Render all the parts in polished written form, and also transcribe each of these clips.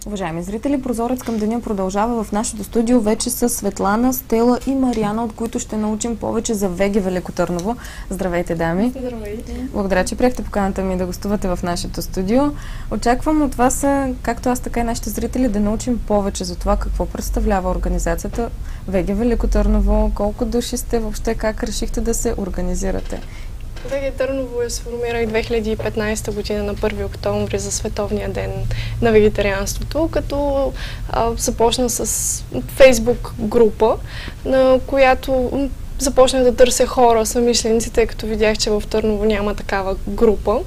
Уважаеми зрители, Прозорец към деня продължава. В нашото студио вече са Светлана, Стела и Мариана, от които ще научим повече за ВГ Велико Търново. Здравейте, дами! Здравейте! Благодаря, че приехте поканата ми да гостувате в нашето студио. Очаквам от вас, както аз, така и нашите зрители, да научим повече за това какво представлява организацията ВГ Велико Търново, колко души сте, въобще как решихте да се организирате. ВГ Търново я сформирах 2015 година на 1 октомври за Световния ден на вегетарианството, като започна с Фейсбук група, на която започнах да търся хора, съмишленици, тъй като видях, че в Търново няма такава група.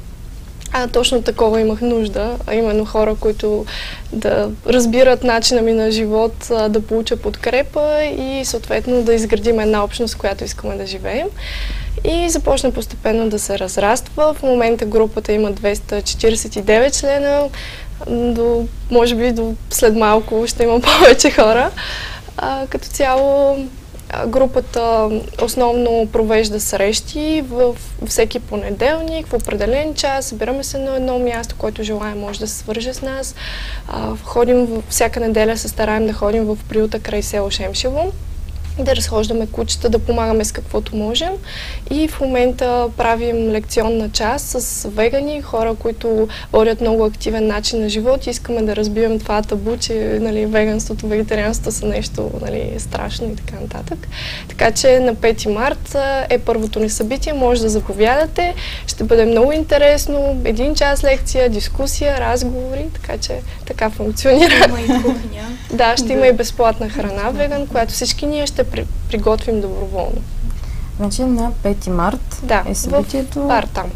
Точно такова имах нужда, а именно хора, които да разбират начина ми на живот, да получа подкрепа и съответно да изградим една общност, в която искаме да живеем. И започна постепенно да се разраства. В момента групата има 249 члена. Може би след малко ще има повече хора. Като цяло групата основно провежда срещи всеки понеделник, в определен час. Събираме се на едно място, който желая може да се свърже с нас. Всяка неделя се стараем да ходим в приюта край село Шемшево, да разхождаме кучета, да помагаме с каквото можем. И в момента правим лекционна част с вегани, хора, които водят много активен начин на живот и искаме да разбием това табу, че веганството, вегетарианството са нещо страшно и така нататък. Така че на 5 март е първото ни събитие, може да заповядате. Ще бъде много интересно. 1 час лекция, дискусия, разговори, така че така функционира. Има и кухня. Да, ще има и безплатна храна веган, която всички ние ще приготвим доброволно. Значи на 5 март е събитието. В бар там.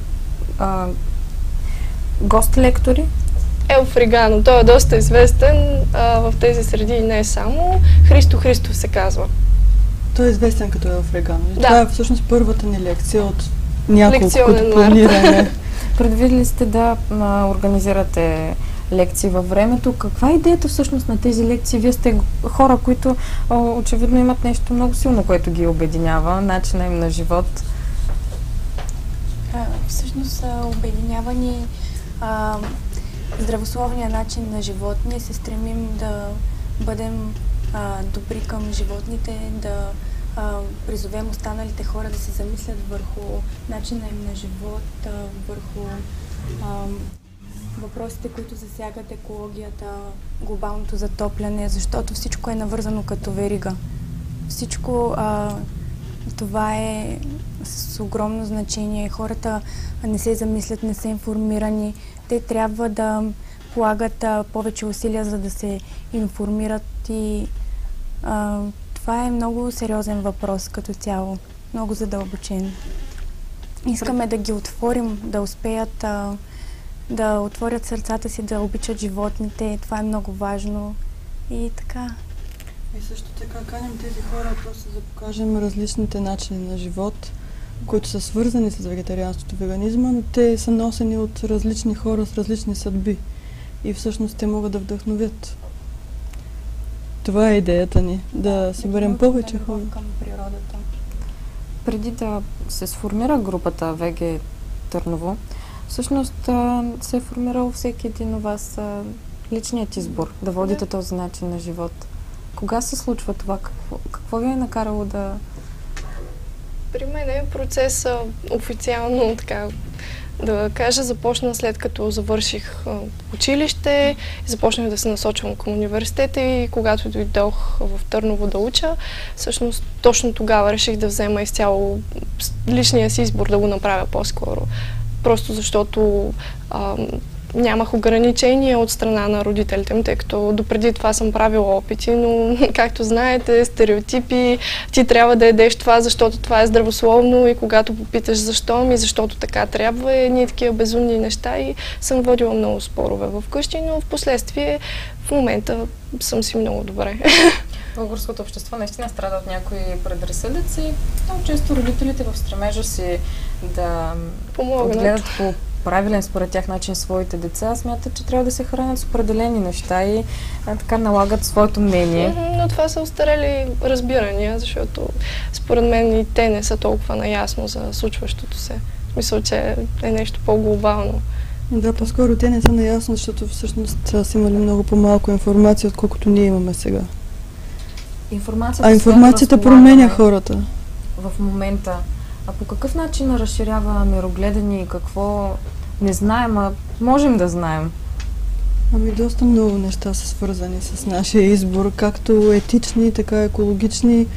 Гост-лектори? Елф Ригано. Той е доста известен в тези среди и не само. Христо Христов се казва. Той е известен като Елф Ригано. Да. Това е всъщност първата ни лекция от няколко, Лекционен които планираме. Предвидели сте да организирате лекции във времето. Каква е идеята всъщност на тези лекции? Вие сте хора, които очевидно имат нещо много силно, което ги обединява, начина им на живот. Всъщност обединява ни здравословния начин на живот. Ние се стремим да бъдем добри към животните, да призовем останалите хора да се замислят върху начина им на живот, върху въпросите, които засягат екологията, глобалното затопляне, защото всичко е навързано като верига. Всичко това е с огромно значение. Хората не се замислят, не са информирани. Те трябва да полагат повече усилия, за да се информират и това е много сериозен въпрос като цяло, много задълбочен. Искаме да ги отворим, да успеят да отворят сърцата си, да обичат животните. Това е много важно и така. И също така каним тези хора просто да покажем различните начини на живот, които са свързани с вегетарианството, веганизма, но те са носени от различни хора с различни съдби и всъщност те могат да вдъхновят. Това е идеята ни, да съберем повече хора. Към природата. Преди да се сформира групата ВГ Търново, всъщност се е формирал всеки един от вас личният избор да водите този начин на живот. Кога се случва това? Какво ви е накарало да... При мен е процесът официално, така да кажа, започна след като завърших училище, започнах да се насочвам към университета и когато дойдох в Търново да уча, всъщност точно тогава реших да взема изцяло личния си избор, да го направя по-скоро. Просто защото нямах ограничения от страна на родителите ми, тъй като допреди това съм правила опити, но както знаете, стереотипи, ти трябва да ядеш това, защото това е здравословно и когато попиташ защо, защото така трябва, ние такива безумни неща и съм водила много спорове вкъщи, но в последствие в момента съм си много добре. Българското общество наистина страда от някои предразсъдъци и много често родителите в стремежа си да отгледат по правилен според тях начин своите деца, смятат, че трябва да се хранят с определени неща и така налагат своето мнение. Но това са остарели разбирания, защото според мен и те не са толкова наясно за случващото се. В смисъл, че е нещо по-глобално. Да, по-скоро те не са наясно, защото всъщност са имали много по-малко информация, отколкото ние имаме сега. Информацията променя хората. В момента. А по какъв начин разширява мирогледа ни? Какво не знаем, а можем да знаем? Ами доста много неща са свързани с нашия избор, както етични, така екологични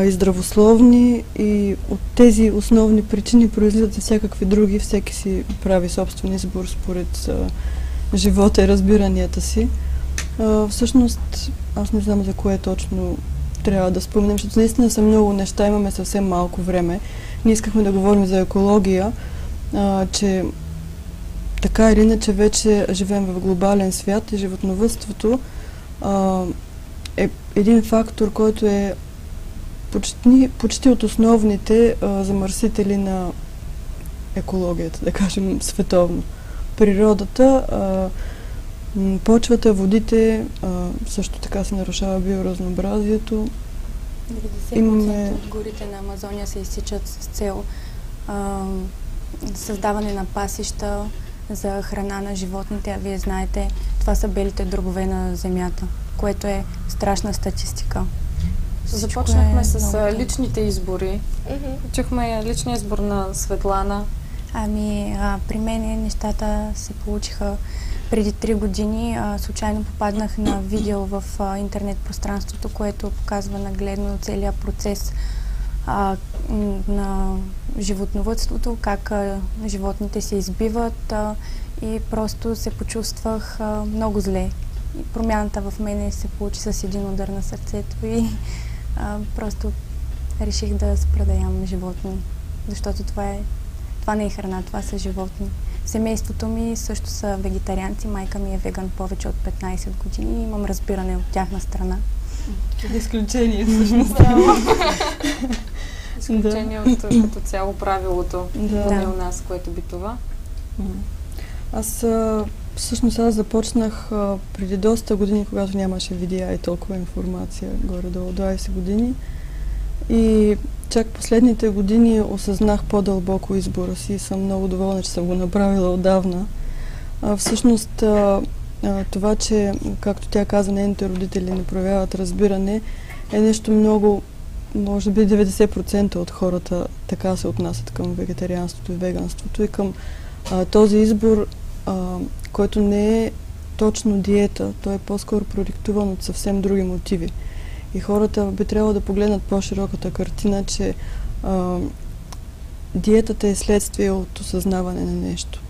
и здравословни. И от тези основни причини произлизат и всякакви други. Всеки си прави собствен избор според живота и разбиранията си. Всъщност, аз не знам за кое точно трябва да спомнем, защото наистина са много неща, имаме съвсем малко време. Ние искахме да говорим за екология, че така или иначе вече живеем в глобален свят и животновъдството е един фактор, който е почти от основните замърсители на екологията, да кажем световно. Природата, почвата, водите, също така се нарушава биоразнообразието. 90% от горите на Амазония се изсичат с цел създаване на пасища за храна на животните. А вие знаете, това са белите дробове на земята, което е страшна статистика. Започнахме с личните избори. Чухме личния избор на Светлана. При мен нещата се получиха преди 3 години. Случайно попаднах на видео в интернет пространството, което показва нагледно целият процес на животновъдството, как животните се избиват и просто се почувствах много зле. И промяната в мене се получи с един удар на сърцето и просто реших да спра да ям животни, защото това не е храна, това са животни. Семейството ми също са вегетарианци, майка ми е веган повече от 15 години и имам разбиране от тяхна страна. Изключение всъщност. Изключение от като цяло правилото, не у нас, което би това. Всъщност аз започнах преди доста години, когато нямаше видеа и толкова информация, горе-долу 20 години. И чак последните години осъзнах по-дълбоко избора си и съм много доволна, че съм го направила отдавна. Всъщност това, че, както тя каза, нейните родители не проявяват разбиране, е нещо много, може би 90% от хората така се отнасят към вегетарианството и веганството и към този избор, който не е точно диета, той е по-скоро продиктуван от съвсем други мотиви. И хората би трябвало да погледнат по-широката картина, че диетата е следствие от осъзнаване на нещо.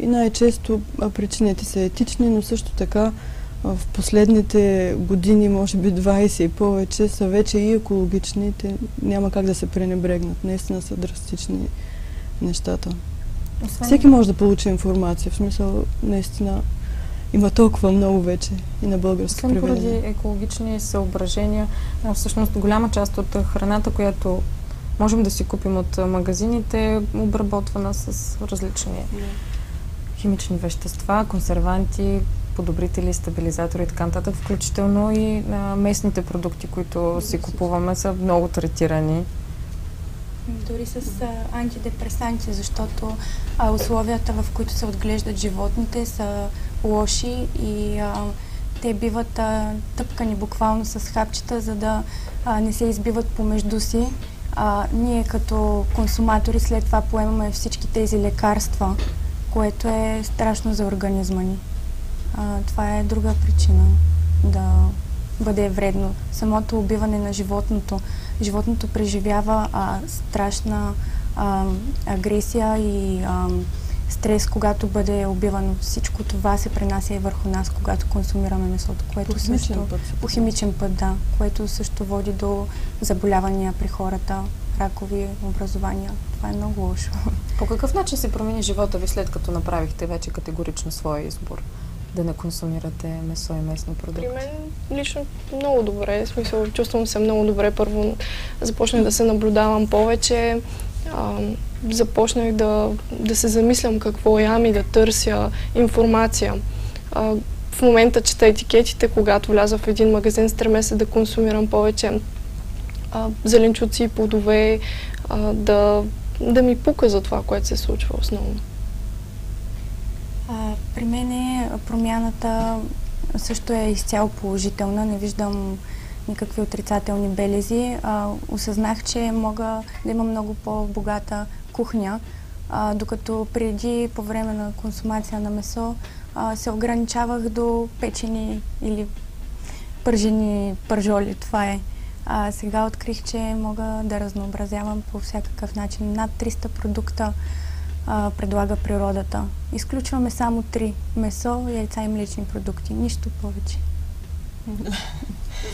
И най-често причините са етични, но също така в последните години, може би 20 и повече, са вече и екологични. Те няма как да се пренебрегнат. Наистина са драстични нещата. Всеки може да получи информация. В смисъл, наистина има толкова много вече и на български преведения. Поради екологични съображения, всъщност голяма част от храната, която можем да си купим от магазините, е обработвана с различни химични вещества, консерванти, подобрители, стабилизатори и така нататък, включително и местните продукти, които си купуваме, са много третирани. Дори с антидепресанти, защото условията, в които се отглеждат животните, са лоши и те биват тъпкани буквално с хапчета, за да не се избиват помежду си. Ние като консуматори след това поемаме всички тези лекарства, което е страшно за организма ни. Това е друга причина да бъде вредно. Самото убиване на животното. Животното преживява страшна агресия и стрес, когато бъде убивано. Всичко това се пренася и върху нас, когато консумираме месото, което по химичен път, да, което също води до заболявания при хората, ракови образования. Това е много лошо. По какъв начин се промени живота ви, след като направихте вече категорично своя избор да не консумирате месо и местни продукти? При мен лично много добре. В смисъл, чувствам се много добре. Първо започнах да се наблюдавам повече. Започнах да се замислям какво ям и да търся информация. В момента чета етикетите, когато вляза в един магазин, стремя се да консумирам повече зеленчуци и плодове, да ми пука за това, което се случва основно. мен промяната също е изцяло положителна. Не виждам никакви отрицателни белези. Осъзнах, че мога да имам много по-богата кухня, докато преди, по време на консумация на месо, се ограничавах до печени или пържени пържоли. Това е. Сега открих, че мога да разнообразявам по всякакъв начин. Над 300 продукта предлага природата. Изключваме само 3 – месо, яйца и млечни продукти. Нищо повече.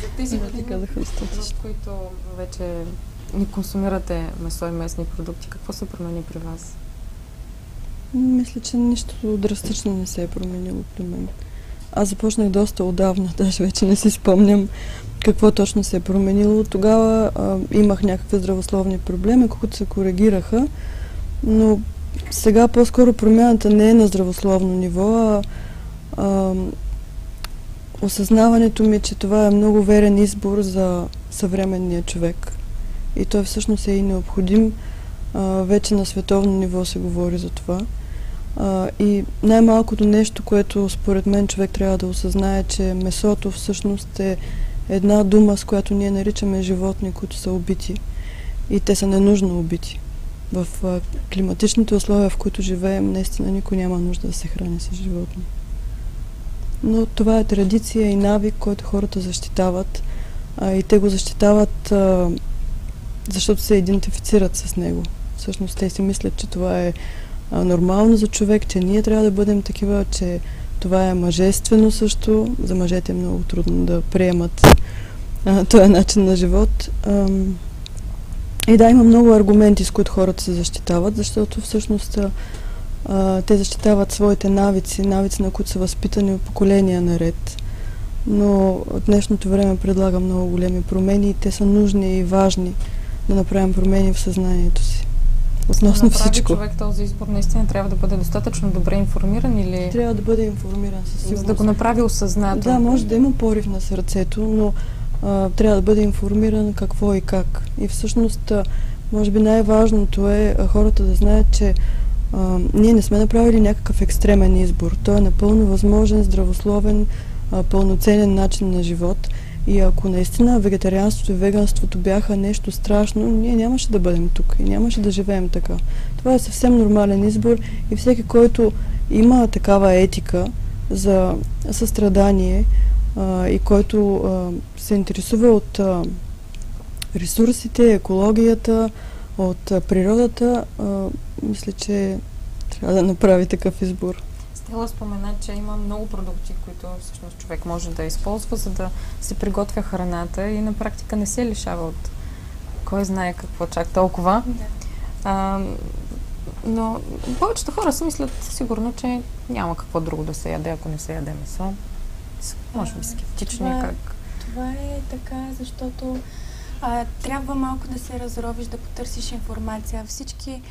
За тези години, в които вече не консумирате месо и местни продукти, какво се промени при вас? Мисля, че нищо драстично не се е променило при мен. Аз започнах доста отдавна, даже вече не си спомням какво точно се е променило. Тогава имах някакви здравословни проблеми, които се коригираха, но сега по-скоро промяната не е на здравословно ниво, осъзнаването ми, че това е много верен избор за съвременния човек. И той всъщност е и необходим. Вече на световно ниво се говори за това. И най-малкото нещо, което според мен човек трябва да осъзнае, че месото всъщност е една дума, с която ние наричаме животни, които са убити. И те са ненужно убити. В климатичните условия, в които живеем, наистина никой няма нужда да се храни с животни. Но това е традиция и навик, който хората защитават. И те го защитават, защото се идентифицират с него. Всъщност те си мислят, че това е нормално за човек, че ние трябва да бъдем такива, че това е мъжествено също. За мъжете е много трудно да приемат този начин на живот. И да, има много аргументи, с които хората се защитават, защото всъщност те защитават своите навици, на които са възпитани от поколения наред. Но от днешното време предлага много големи промени и те са нужни и важни да направим промени в съзнанието си. Относно всичко. Човек този избор наистина трябва да бъде достатъчно добре информиран или... Трябва да бъде информиран със сигурност. За да го направи осъзнато. Да, може да има порив на сърцето, но трябва да бъде информиран какво и как. И всъщност, може би най-важното е хората да знаят, че ние не сме направили някакъв екстремен избор. Той е напълно възможен, здравословен, пълноценен начин на живот. И ако наистина вегетарианството и веганството бяха нещо страшно, ние нямаше да бъдем тук и нямаше да живеем така. Това е съвсем нормален избор и всеки, който има такава етика за състрадание и който се интересува от ресурсите, екологията, от природата, мисля, че трябва да направи такъв избор. Стела спомена, че има много продукти, които всъщност човек може да използва, за да се приготвя храната и на практика не се лишава от кой знае какво чак толкова. Да. Но повечето хора си мислят сигурно, че няма какво друго да се яде, ако не се яде месо. Може би скептични как. Това е така, защото трябва малко да се разровиш, да потърсиш информация. Всички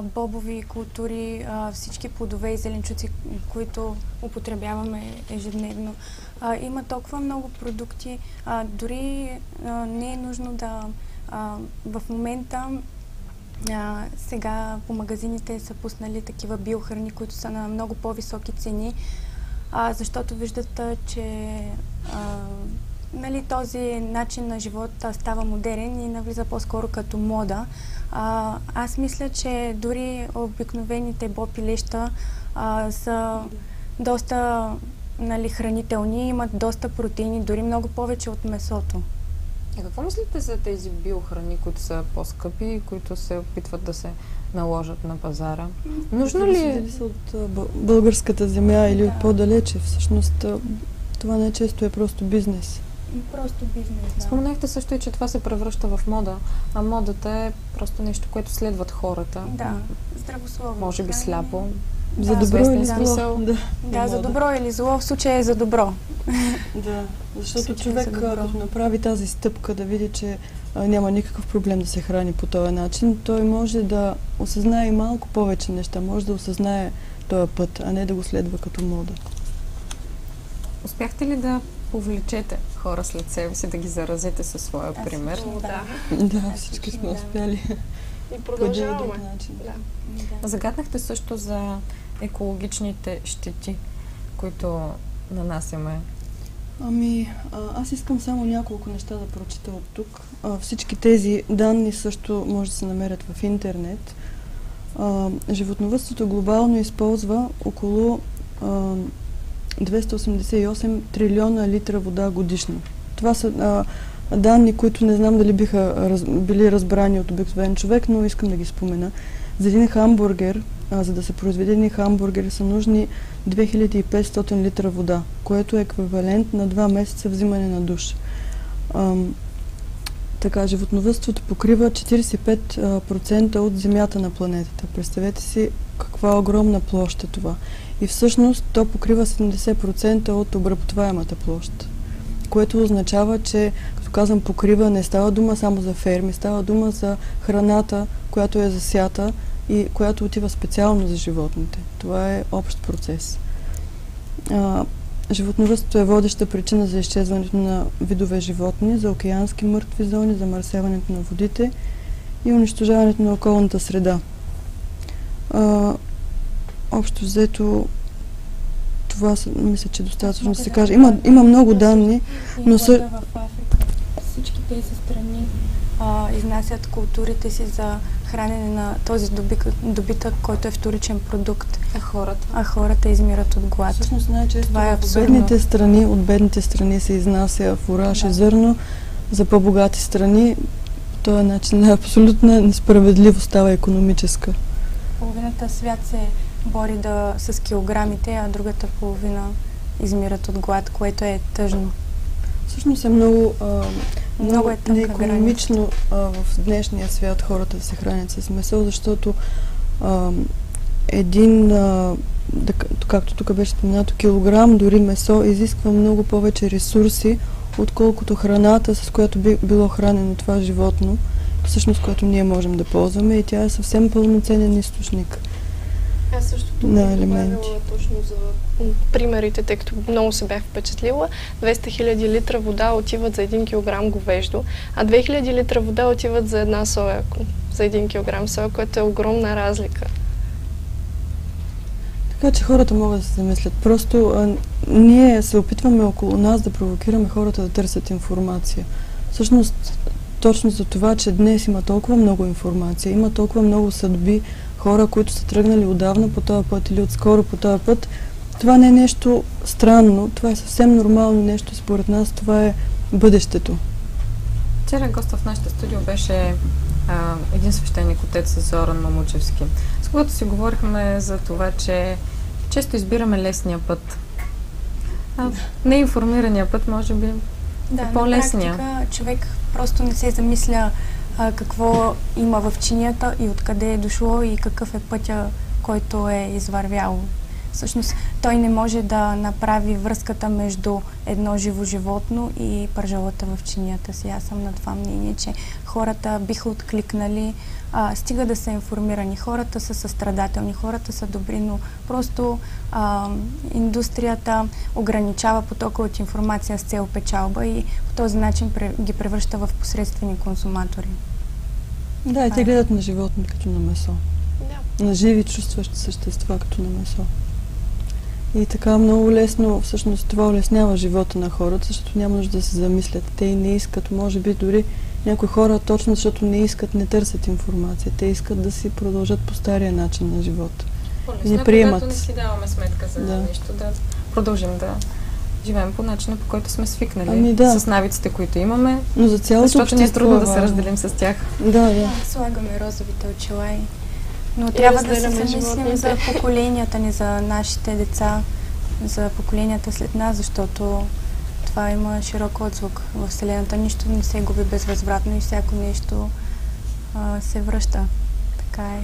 бобови култури, всички плодове и зеленчуци, които употребяваме ежедневно. Има толкова много продукти, дори не е нужно да... В момента сега по магазините са пуснали такива биохрани, които са на много по-високи цени, защото виждат, че този начин на живот става модерен и навлиза по-скоро като мода. Аз мисля, че дори обикновените боб-пилеща са доста хранителни, имат доста протеини, дори много повече от месото. А какво мислите за тези биохрани, които са по-скъпи, които се опитват да се наложат на пазара? Нужно ли е? Дали са от българската земя или от по-далече? Всъщност това най-често е просто бизнес. Просто бизнес, да. Споменахте също и, че това се превръща в мода, а модата е просто нещо, което следват хората. Да, здравословно. Може би сляпо. За добро или зло. Да, за добро или зло, в случая е за добро. Да, защото човек, като направи тази стъпка да види, че няма никакъв проблем да се храни по този начин, той може да осъзнае и малко повече неща, може да осъзнае този път, а не да го следва като мода. Успяхте ли да повлечете хора след себе си, да ги заразите със своя пример? Да, всички сме успяли. И продължаваме. Загаднахте също за екологичните щети. които нанасяме? Аз искам само няколко неща да прочита от тук. Всички тези данни също може да се намерят в интернет. Животновъдството глобално използва около 288 трилиона литра вода годишно. Това са данни, които не знам дали биха били разбрани от обикновен човек, но искам да ги спомена. За един хамбургер, за да се произведе един хамбургер, са нужни 2500 литра вода, което е еквивалент на 2 месеца взимане на душ. Така, животновъдството покрива 45% от земята на планетата. Представете си каква огромна площ е това. И всъщност то покрива 70% от обработваемата площ. Което означава, че, като казвам покрива, не става дума само за ферми, става дума за храната, която е засята и която отива специално за животните. Това е общ процес. Животновъдството е водеща причина за изчезването на видове животни, за океански мъртви зони, замърсяването на водите и унищожаването на околната среда. Общо взето, това мисля, че достатъчно да се каже. Има много данни, но в Африка всички тези страни изнасят културите си за хранене на този добитък, който е вторичен продукт. А хората измират от глад. Всъщност най-често от бедните страни се изнася фураж и зърно, за по-богати страни по този начин абсолютна несправедливост става икономическа. Половината свят се бори с килограмите, а другата половина измират от глад, което е тъжно. Всъщност е много неикономично в днешния свят хората да се хранят с месо, защото както тук беше споменато, килограм дори месо изисква много повече ресурси, отколкото храната, с която би било хранено това животно, всъщност, което ние можем да ползваме, и тя е съвсем пълноценен източник. Аз също тук добавила точно за примерите, тъй като много се бях впечатлила. 200 000 литра вода отиват за 1 кг говеждо, а 2000 литра вода отиват за една соя, за 1 кг соя, което е огромна разлика. Така че хората могат да се замислят. Просто ние се опитваме около нас да провокираме хората да търсят информация. Всъщност, точно за това, че днес има толкова много информация, има толкова много съдби, хора, които са тръгнали отдавна по този път или отскоро по този път, това не е нещо странно, това е съвсем нормално нещо. Според нас това е бъдещето. Вчера гост в нашата студио беше един свещеник, отец Зоран Мамучевски, с когото си говорихме за това, че често избираме лесния път. Неинформирания път може би е по-лесния. На практика човек просто не се замисля какво има в чинията и откъде е дошло и какъв е пътя, който е извървяло. Всъщност той не може да направи връзката между едно живо животно и пържолата в чинията си. Аз съм на това мнение, че хората биха откликнали, стига да са информирани. Хората са състрадателни, хората са добри, но просто индустрията ограничава потока от информация с цел печалба и по този начин ги превръща в посредствени консуматори. Да, и те гледат на животни като на месо. Да. На живи чувстващи същества като на месо. И така много лесно, всъщност това улеснява живота на хората, защото няма нужда да се замислят. Те и не искат, може би дори някои хора, точно защото не искат, не търсят информация. Те искат да си продължат по стария начин на живота. И не приемат. Когато не си даваме сметка за нещо, да продължим да живеем по начина, по който сме свикнали, с навиците, които имаме, но за цялото защото ни е трудно да се разделим с тях. Да. Слагаме розовите очила но трябва да се замислим за поколенията ни, за нашите деца, за поколенията след нас, защото това има широк отзвук в Вселената. Нищо не се губи безвъзвратно и всяко нещо се връща. Така е.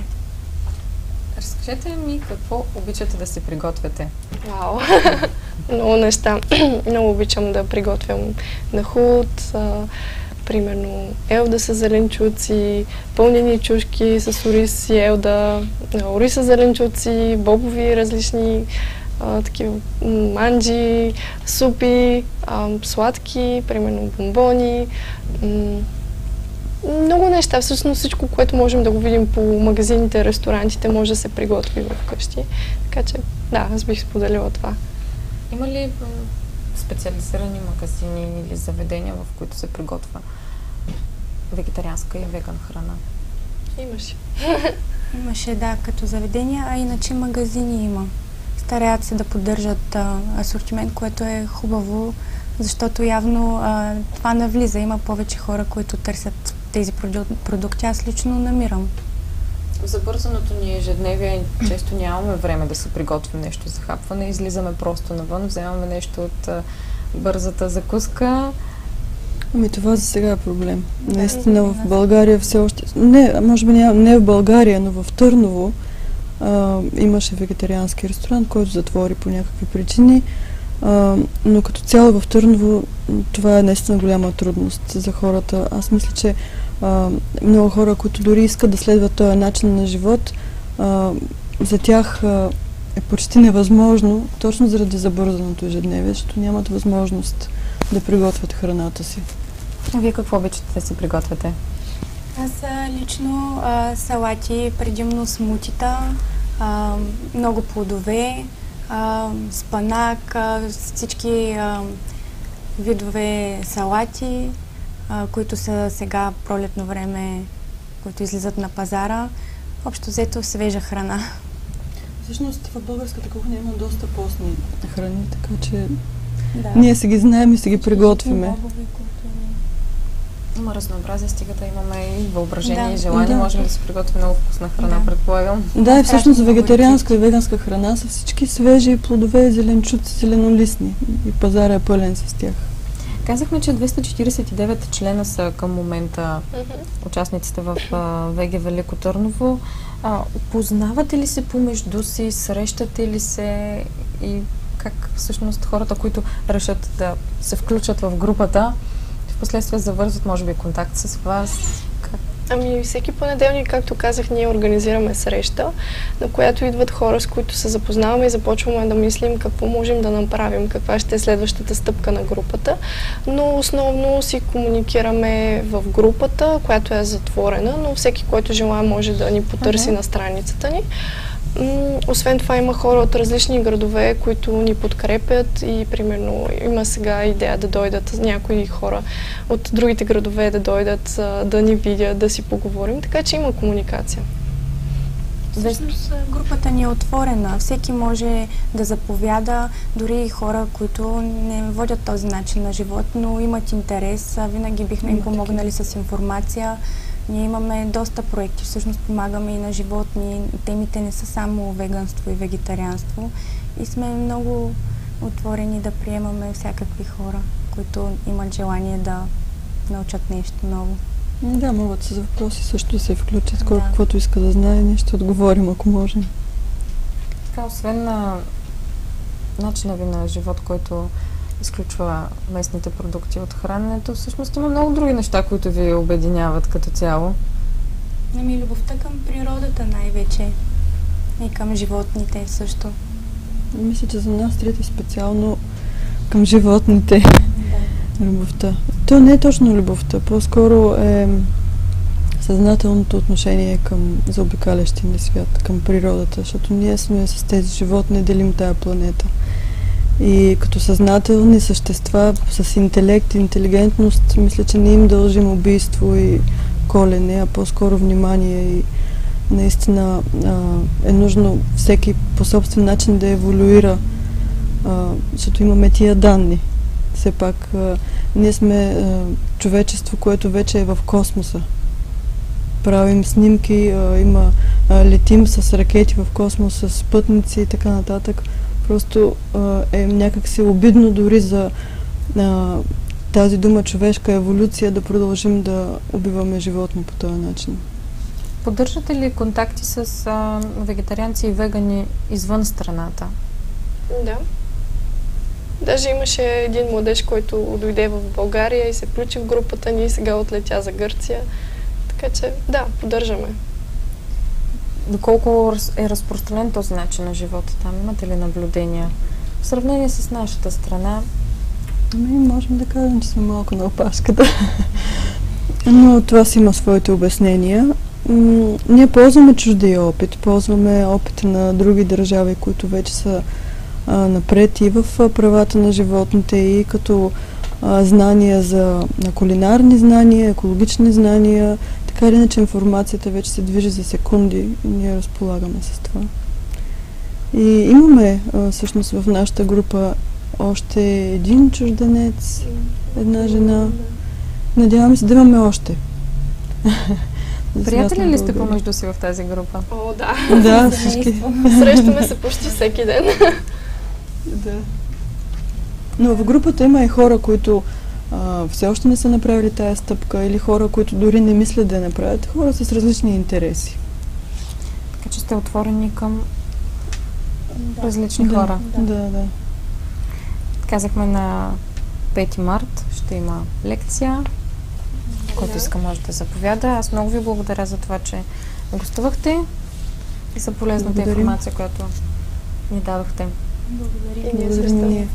Разкажете ми какво обичате да си приготвяте? Вау! Много неща. Много обичам да приготвям на худ. Примерно елда с зеленчуци, пълнени чушки с ориз и елда, ориз с зеленчуци, бобови различни такива манджи, супи, сладки, примерно бомбони. Много неща. Всъщност всичко, което можем да го видим по магазините, ресторантите, може да се приготви вкъщи. Така че, да, аз бих споделила това. Има ли специализирани магазини или заведения, в които се приготвя вегетарианска и веган храна? Имаше. Имаше, да, като заведения, а иначе магазини има. Стараят се да поддържат асортимент, което е хубаво, защото явно това навлиза. Има повече хора, които търсят тези продукти. Аз лично намирам. В забързаното ни ежедневие често нямаме време да се приготвим нещо за хапване. Излизаме просто навън, вземаме нещо от бързата закуска. Ами това за сега е проблем. Наистина в България все още... Не, може би не в България, но в Търново имаше вегетариански ресторант, който затвори по някакви причини. Но като цяло в Търново това е наистина голяма трудност за хората. Аз мисля, че много хора, които дори искат да следват този начин на живот, за тях е почти невъзможно, точно заради забързаното ежедневие, защото нямат възможност да приготвят храната си. Вие какво обичате да си приготвяте? Аз лично салати, предимно смутита, много плодове, спанак, всички видове салати, които са сега пролетно време, които излизат на пазара. Общо взето свежа храна. Всъщност в българската кухня има доста постни храни, така че ние си ги знаем и си ги приготвиме. Има разнообразие, стига да имаме и въображение, и желание. Можем да си приготвим много вкусна храна, предполагам. Да, и всъщност вегетарианска и веганска храна са всички свежи плодове, зеленчуци, зеленолистни. И пазара е пълен с тях. Казахме, че 249 члена са към момента участниците в ВГ Велико Търново. Познавате ли се помежду си, срещате ли се и как всъщност хората, които решат да се включат в групата, впоследствие завързват, може би, контакт с вас? Ами всеки понеделник, както казах, ние организираме среща, на която идват хора, с които се запознаваме и започваме да мислим какво можем да направим, каква ще е следващата стъпка на групата. Но основно си комуникираме в групата, която е затворена, но всеки, който желая, може да ни потърси на страницата ни. Освен това има хора от различни градове, които ни подкрепят и примерно има сега идея да дойдат някои хора от другите градове да дойдат, да ни видят, да си поговорим, така че има комуникация. Всъщност групата ни е отворена. Всеки може да заповяда, дори и хора, които не водят този начин на живот, но имат интерес. Винаги бихме им помогнали с информация. Ние имаме доста проекти, всъщност помагаме и на животни. Темите не са само веганство и вегетарианство. И сме много отворени да приемаме всякакви хора, които имат желание да научат нещо ново. Да, могат с въпроси също да се включат, каквото иска да знае, нещо отговорим, ако можем. Така, освен на начина ви на живот, който изключва местните продукти от храненето, всъщност има много други неща, които ви обединяват като цяло. Ами любовта към природата най-вече и към животните също. Мисля, че за нас трите специално към животните. Любовта. То не е точно любовта, по-скоро е съзнателното отношение към заобикалящия ни свят, към природата, защото ние сме с тези животни, делим тая планета. И като съзнателни същества с интелект и интелигентност, мисля, че не им дължим убийство и колене, а по-скоро внимание и наистина е нужно всеки по собствен начин да еволюира, защото имаме тия данни. Все пак ние сме човечество, което вече е в космоса. Правим снимки, летим с ракети в космоса, с спътници и така нататък. Просто е някакси обидно дори за тази дума човешка еволюция да продължим да убиваме животни по този начин. Поддържате ли контакти с вегетарианци и вегани извън страната? Да. Даже имаше един младеж, който дойде в България и се включи в групата ни и сега отлетя за Гърция. Така че, да, поддържаме. Доколко е разпространен този начин на живота там? Имате ли наблюдения? В сравнение с нашата страна? Можем да кажем, че сме малко на опашката. Но това си има своите обяснения. Ние ползваме чуждия опит, ползваме опита на други държави, които вече са напред и в правата на животните, и като знания за кулинарни знания, екологични знания. Така или иначе информацията вече се движи за секунди и ние разполагаме с това. И имаме всъщност в нашата група още един чужденец, една жена. Надяваме се да имаме още. Приятели ли сте помежду си в тази група? О, да. Да, всички. Срещаме се почти всеки ден. Да. Но в групата има и хора, които все още не са направили тая стъпка, или хора, които дори не мислят да я направят. Хора с различни интереси. Така че сте отворени към различни хора. Да. Казахме на 5 март ще има лекция. Който иска може да заповяда. Аз много ви благодаря за това, че гостувахте и за полезната информация, която ни дадохте. Благодаря. И ние